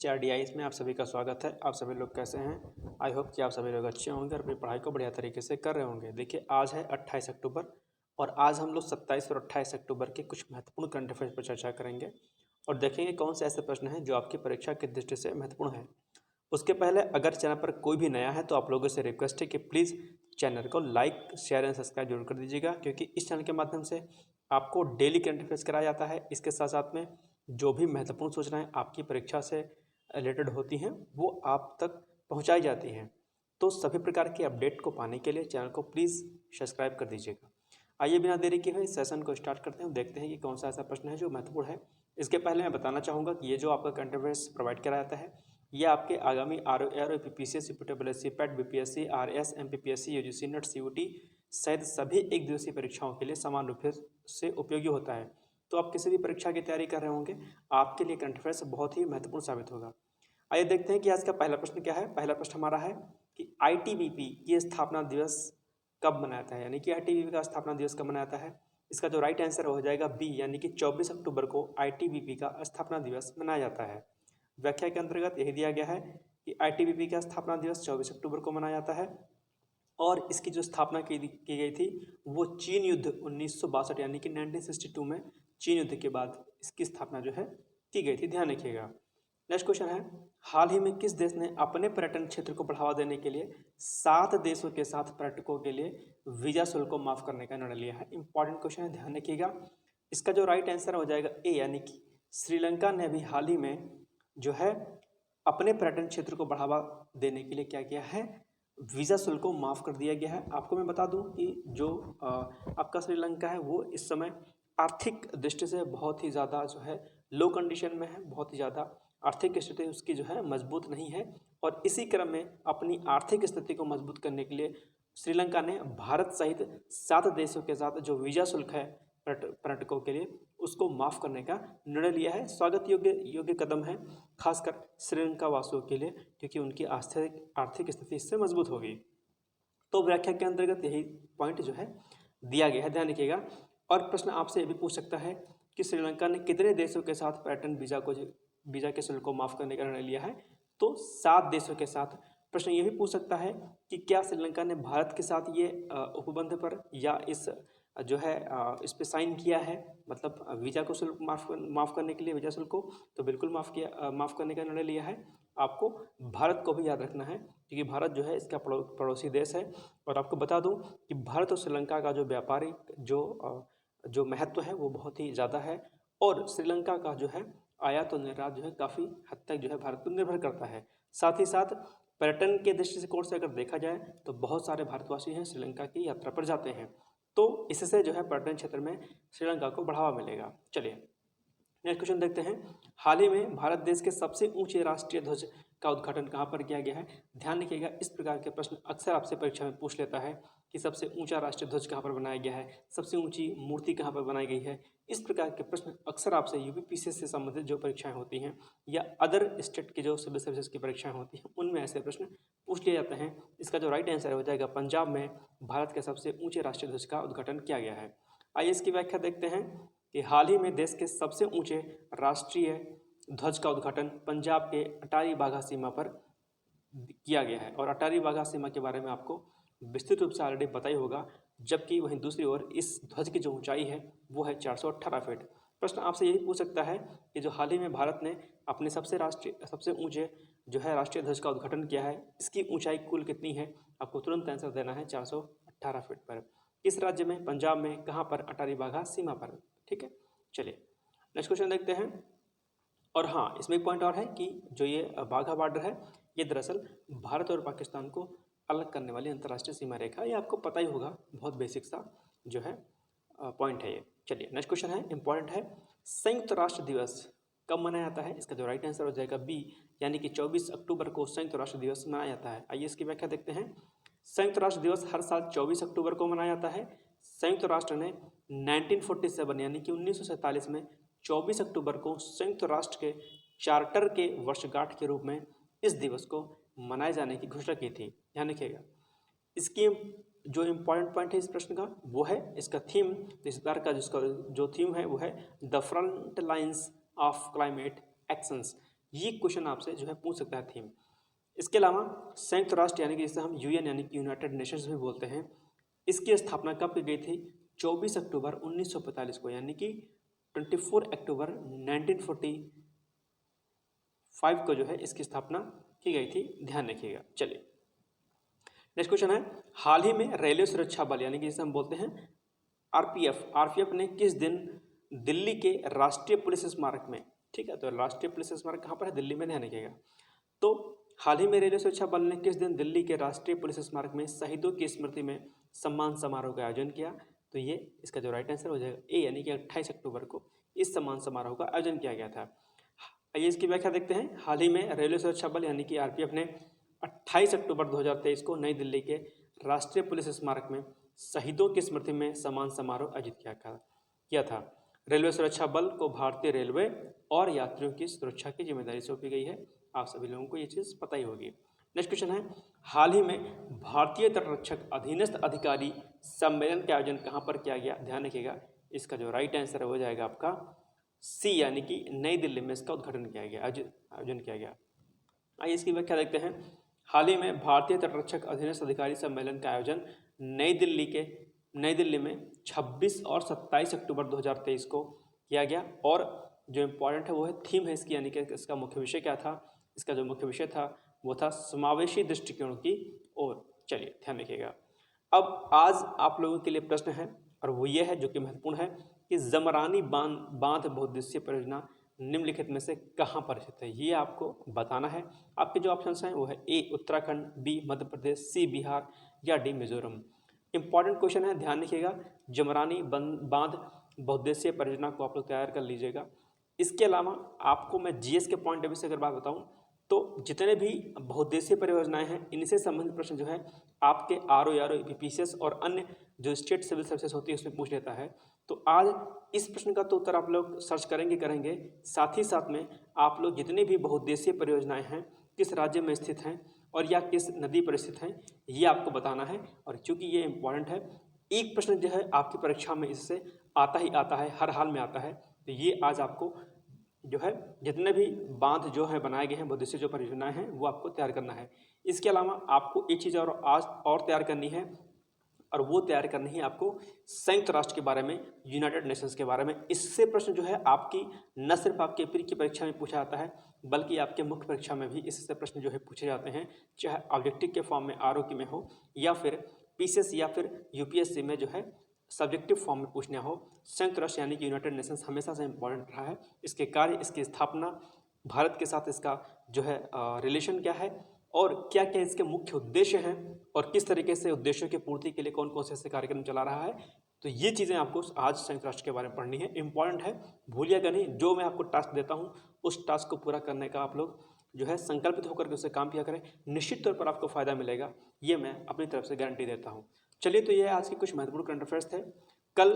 RDIs में आप सभी का स्वागत है। आप सभी लोग कैसे हैं? आई होप कि आप सभी लोग अच्छे होंगे और अपनी पढ़ाई को बढ़िया तरीके से कर रहे होंगे। देखिए, आज है 28 अक्टूबर और आज हम लोग 27 और 28 अक्टूबर के कुछ महत्वपूर्ण करंट अफेयर्स पर चर्चा करेंगे और देखेंगे कौन से ऐसे प्रश्न हैं जो आपकी परीक्षा की दृष्टि से महत्वपूर्ण हैं। उसके पहले अगर चैनल पर कोई भी नया है तो आप लोगों से रिक्वेस्ट है कि प्लीज़ चैनल को लाइक, शेयर एंड सब्सक्राइब जरूर कर दीजिएगा, क्योंकि इस चैनल के माध्यम से आपको डेली करंट अफेयर्स कराया जाता है। इसके साथ साथ में जो भी महत्वपूर्ण सूचनाएं आपकी परीक्षा से रिलेटेड होती हैं वो आप तक पहुंचाई जाती हैं। तो सभी प्रकार के अपडेट को पाने के लिए चैनल को प्लीज़ सब्सक्राइब कर दीजिएगा। आइए बिना देरी किए हुए इस सेशन को स्टार्ट करते हैं। देखते हैं कि कौन सा ऐसा प्रश्न है जो महत्वपूर्ण है। इसके पहले मैं बताना चाहूँगा कि ये जो आपका करंट अफेयर्स प्रोवाइड कराया जाता है ये आपके आगामी R PPSC, CPT, PAT, BPSC, RS, MPPSC, UGC NET, CUET सहित सभी एक दिवसीय परीक्षाओं के लिए समान रूप से उपयोगी होता है। तो आप किसी भी परीक्षा की तैयारी कर रहे होंगे, आपके लिए करंट अफेयर्स बहुत ही महत्वपूर्ण साबित होगा। आइए देखते हैं कि आज का पहला प्रश्न क्या है। पहला प्रश्न हमारा है कि आईटीबीपी की स्थापना दिवस कब मनाया जाता है, यानी कि आईटीबीपी का स्थापना दिवस कब मनाया जाता है। इसका जो राइट आंसर हो जाएगा बी, यानी कि 24 अक्टूबर को आईटीबीपी का स्थापना दिवस मनाया जाता है। व्याख्या के अंतर्गत यही दिया गया है कि आईटीबीपी का स्थापना दिवस 24 अक्टूबर को मनाया जाता है और इसकी जो स्थापना की गई थी वो चीन युद्ध 1962 यानी कि 1962 में चीन युद्ध के बाद इसकी स्थापना जो है की गई थी। ध्यान रखिएगा। नेक्स्ट क्वेश्चन है, हाल ही में किस देश ने अपने पर्यटन क्षेत्र को बढ़ावा देने के लिए 7 देशों के साथ पर्यटकों के लिए वीजा शुल्क को माफ करने का निर्णय लिया है। इंपॉर्टेंट क्वेश्चन है, ध्यान रखिएगा। इसका जो राइट आंसर हो जाएगा ए, यानी कि श्रीलंका ने भी हाल ही में जो है अपने पर्यटन क्षेत्र को बढ़ावा देने के लिए क्या किया है, वीज़ा शुल्क को माफ़ कर दिया गया है। आपको मैं बता दूं कि जो आपका श्रीलंका है वो इस समय आर्थिक दृष्टि से बहुत ही ज़्यादा जो है लो कंडीशन में है, बहुत ही ज़्यादा आर्थिक स्थिति उसकी जो है मजबूत नहीं है और इसी क्रम में अपनी आर्थिक स्थिति को मजबूत करने के लिए श्रीलंका ने भारत सहित 7 देशों के साथ जो वीज़ा शुल्क है पर्यटकों के लिए उसको माफ़ करने का निर्णय लिया है। स्वागत योग्य कदम है, खासकर श्रीलंका वासियों के लिए, क्योंकि उनकी आर्थिक स्थिति इससे मजबूत होगी। तो व्याख्या के अंतर्गत यही पॉइंट जो है दिया गया है, ध्यान रखिएगा। और प्रश्न आपसे ये भी पूछ सकता है कि श्रीलंका ने कितने देशों के साथ पर्यटन वीज़ा के शुल्क को माफ़ करने का निर्णय लिया है, तो 7 देशों के साथ। प्रश्न ये भी पूछ सकता है कि क्या श्रीलंका ने भारत के साथ ये उपबंध पर या इस जो है इस पर साइन किया है, मतलब वीज़ा को शुल्क माफ़ करने के लिए वीज़ा शुल्क को, तो बिल्कुल माफ़ करने का निर्णय लिया है। आपको भारत को भी याद रखना है क्योंकि भारत जो है इसका पड़ोसी देश है। और आपको बता दूं कि भारत और श्रीलंका का जो व्यापारिक जो महत्व है वो बहुत ही ज़्यादा है और श्रीलंका का जो है आयात और निर्यात जो है काफ़ी हद तक जो है भारत पर निर्भर करता है। साथ ही साथ पर्यटन के दृष्टिकोण से अगर देखा जाए तो बहुत सारे भारतवासी हैं श्रीलंका की यात्रा पर जाते हैं, तो इससे जो है पर्यटन क्षेत्र में श्रीलंका को बढ़ावा मिलेगा। चलिए नेक्स्ट क्वेश्चन देखते हैं। हाल ही में भारत देश के सबसे ऊंचे राष्ट्रीय ध्वज का उद्घाटन कहाँ पर किया गया है। ध्यान रखिएगा, इस प्रकार के प्रश्न अक्सर आपसे परीक्षा में पूछ लेता है कि सबसे ऊंचा राष्ट्रीय ध्वज कहाँ पर बनाया गया है, सबसे ऊंची मूर्ति कहाँ पर बनाई गई है। इस प्रकार के प्रश्न अक्सर आपसे यूपीपीसीएस से संबंधित जो परीक्षाएं होती हैं या अदर स्टेट की जो सिविल सर्विसेज की परीक्षाएं होती हैं उनमें ऐसे प्रश्न पूछ लिए जाते हैं। इसका जो राइट आंसर हो जाएगा पंजाब में भारत के सबसे ऊंचे राष्ट्रीय ध्वज का उद्घाटन किया गया है। आइए इसकी व्याख्या देखते हैं कि हाल ही में देश के सबसे ऊंचे राष्ट्रीय ध्वज का उद्घाटन पंजाब के अटारी वाघा सीमा पर किया गया है और अटारी वाघा सीमा के बारे में आपको विस्तृत रूप से ऑलरेडी पता ही होगा, जबकि वहीं दूसरी ओर इस ध्वज की जो ऊंचाई है वो है 418 फीट। प्रश्न आपसे यही पूछ सकता है कि जो हाल ही में भारत ने अपने सबसे ऊंचे जो है राष्ट्रीय ध्वज का उद्घाटन किया है, इसकी ऊंचाई कुल कितनी है। आपको तुरंत आंसर देना है 418 फीट पर। किस राज्य में, पंजाब में, कहाँ पर, अटारी वाघा सीमा पर। ठीक है, चलिए नेक्स्ट क्वेश्चन देखते हैं। और हाँ, इसमें एक पॉइंट और है कि जो ये वाघा बॉर्डर है ये दरअसल भारत और पाकिस्तान को अलग करने वाली अंतर्राष्ट्रीय सीमा रेखा, ये आपको पता ही होगा, बहुत बेसिक सा जो है पॉइंट है ये। चलिए नेक्स्ट क्वेश्चन है, इंपॉर्टेंट है। संयुक्त राष्ट्र दिवस कब मनाया जाता है। इसका जो राइट आंसर हो जाएगा बी, यानी कि 24 अक्टूबर को संयुक्त राष्ट्र दिवस मनाया जाता है। आइए इसकी व्याख्या देखते हैं। संयुक्त राष्ट्र दिवस हर साल 24 अक्टूबर को मनाया जाता है। संयुक्त राष्ट्र ने 1947 यानी कि 1947 में 24 अक्टूबर को संयुक्त राष्ट्र के चार्टर के वर्षगांठ के रूप में इस दिवस को मनाए जाने की घोषणा की थी। ध्यान रखिएगा। इसकी जो इम्पोर्टेंट पॉइंट है इस प्रश्न का वो है इसका थीम। इस बार का जिसका जो थीम है वो है the front lines of climate actions, ये क्वेश्चन आपसे जो है पूछ सकता है थीम। इसके अलावा संयुक्त राष्ट्र यानी कि जिसे हम यूएन यानी कि यूनाइटेड नेशंस भी बोलते हैं, इसकी स्थापना कब की गई थी? 24 अक्टूबर 1945 को, यानी कि 24 अक्टूबर 1945 को जो है इसकी स्थापना की गई थी, ध्यान रखिएगा। चलिए नेक्स्ट क्वेश्चन है, हाल ही में रेलवे सुरक्षा बल यानी कि जिसे हम बोलते हैं आरपीएफ ने किस दिन दिल्ली के राष्ट्रीय पुलिस स्मारक में, ठीक है, तो राष्ट्रीय पुलिस स्मारक कहाँ पर है? दिल्ली में, ध्यान रखिएगा। तो हाल ही में रेलवे सुरक्षा बल ने किस दिन दिल्ली के राष्ट्रीय पुलिस स्मारक में शहीदों की स्मृति में सम्मान समारोह का आयोजन किया? तो ये इसका जो राइट आंसर हो जाएगा ए, यानी कि 28 अक्टूबर को इस सम्मान समारोह का आयोजन किया गया था। आइए इसकी व्याख्या देखते हैं। हाल ही में रेलवे सुरक्षा बल यानी कि आरपीएफ ने 28 अक्टूबर 2023 को नई दिल्ली के राष्ट्रीय पुलिस स्मारक में शहीदों की स्मृति में सम्मान समारोह आयोजित किया था। रेलवे सुरक्षा बल को भारतीय रेलवे और यात्रियों की सुरक्षा की जिम्मेदारी सौंपी गई है। आप सभी लोगों को ये चीज़ पता ही होगी। नेक्स्ट क्वेश्चन है, हाल ही में भारतीय तटरक्षक अधीनस्थ अधिकारी सम्मेलन का आयोजन कहाँ पर किया गया? ध्यान रखिएगा, इसका जो राइट आंसर हो जाएगा आपका सी, यानी कि नई दिल्ली में इसका उद्घाटन किया गया, आयोजन किया गया। आइए इसकी व्याख्या देखते हैं। हाल ही में भारतीय तटरक्षक अधीनस्थ अधिकारी सम्मेलन का आयोजन नई दिल्ली में 26 और 27 अक्टूबर 2023 को किया गया। और जो इम्पोर्टेंट है वो है थीम है इसकी, यानी कि इसका मुख्य विषय क्या था? इसका जो मुख्य विषय था वो था समावेशी दृष्टिकोण की ओर। चलिए ध्यान रखिएगा। अब आज आप लोगों के लिए प्रश्न है और वो ये है जो कि महत्वपूर्ण है कि जमरानी बांध बहुउद्देशीय परियोजना निम्नलिखित में से कहाँ पर स्थित है? ये आपको बताना है। आपके जो ऑप्शंस हैं वो है ए उत्तराखंड, बी मध्य प्रदेश, सी बिहार या डी मिजोरम। इंपॉर्टेंट क्वेश्चन है, ध्यान रखिएगा। जमरानी बांध बहुउद्देशीय परियोजना को आप लोग तैयार कर लीजिएगा। इसके अलावा आपको मैं जीएस के पॉइंट ऑफ व्यू से अगर बात बताऊं तो जितने भी बहुउद्देशीय परियोजनाएं हैं इनसे संबंधित प्रश्न जो है आपके आरओ बीपीसीएस और अन्य जो स्टेट सिविल सर्विसेज होती है उसमें पूछ लेता है। तो आज इस प्रश्न का तो उत्तर आप लोग सर्च करेंगे। साथ ही साथ में आप लोग जितनी भी बहुउद्देशीय परियोजनाएं हैं किस राज्य में स्थित हैं और या किस नदी पर स्थित हैं ये आपको बताना है। और चूंकि ये इम्पॉर्टेंट है, एक प्रश्न जो है आपकी परीक्षा में इससे आता ही आता है, हर हाल में आता है। तो ये आज आपको जो है जितने भी बांध जो है बनाए गए हैं बहुउद्देशीय जो परियोजनाएं हैं वो आपको तैयार करना है। इसके अलावा आपको एक चीज़ और आज और तैयार करनी है, और वो तैयार करनी है आपको संयुक्त राष्ट्र के बारे में, यूनाइटेड नेशंस के बारे में। इससे प्रश्न जो है आपकी न सिर्फ आपके प्री की परीक्षा में पूछा जाता है बल्कि आपके मुख्य परीक्षा में भी इससे प्रश्न जो है पूछे जाते हैं, चाहे ऑब्जेक्टिव के फॉर्म में आरओ में हो या फिर पीसीएस या फिर यूपीएससी में जो है सब्जेक्टिव फॉर्म में पूछना हो। संयुक्त राष्ट्र यानी कि यूनाइटेड नेशंस हमेशा से इम्पोर्टेंट रहा है। इसके कार्य, इसकी स्थापना, भारत के साथ इसका जो है रिलेशन क्या है और क्या क्या इसके मुख्य उद्देश्य हैं और किस तरीके से उद्देश्यों की पूर्ति के लिए कौन कौन से ऐसे कार्यक्रम चला रहा है, तो ये चीज़ें आपको आज संयुक्त राष्ट्र के बारे में पढ़नी है। इंपॉर्टेंट है, भूलिएगा नहीं। जो मैं आपको टास्क देता हूँ उस टास्क को पूरा करने का आप लोग जो है संकल्पित होकर के उससे काम किया करें, निश्चित तौर पर आपको फ़ायदा मिलेगा, ये मैं अपनी तरफ से गारंटी देता हूँ। चलिए, तो ये आज के कुछ महत्वपूर्ण करंट अफेयर्स थे। कल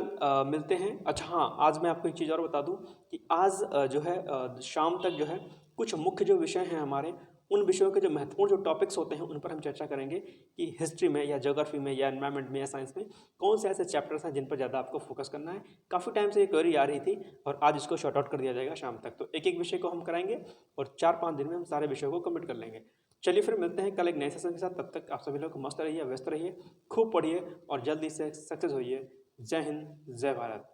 मिलते हैं। अच्छा हाँ, आज मैं आपको एक चीज़ और बता दूं कि आज जो है शाम तक जो है कुछ मुख्य जो विषय हैं हमारे, उन विषयों के जो महत्वपूर्ण जो टॉपिक्स होते हैं उन पर हम चर्चा करेंगे कि हिस्ट्री में या ज्योग्राफी में या एनवायरनमेंट में या साइंस में कौन से ऐसे चैप्टर्स हैं जिन पर ज़्यादा आपको फोकस करना है। काफ़ी टाइम से ये क्वेरी आ रही थी और आज इसको शॉर्ट आउट कर दिया जाएगा शाम तक। तो एक एक विषय को हम कराएंगे और 4-5 दिन में हम सारे विषयों को कंप्लीट कर लेंगे। चलिए फिर मिलते हैं कल एक नए सेशन के साथ। तब तक आप सभी लोग मस्त रहिए, व्यस्त रहिए, खूब पढ़िए और जल्दी से सक्सेस होइए। जय हिंद, जय भारत।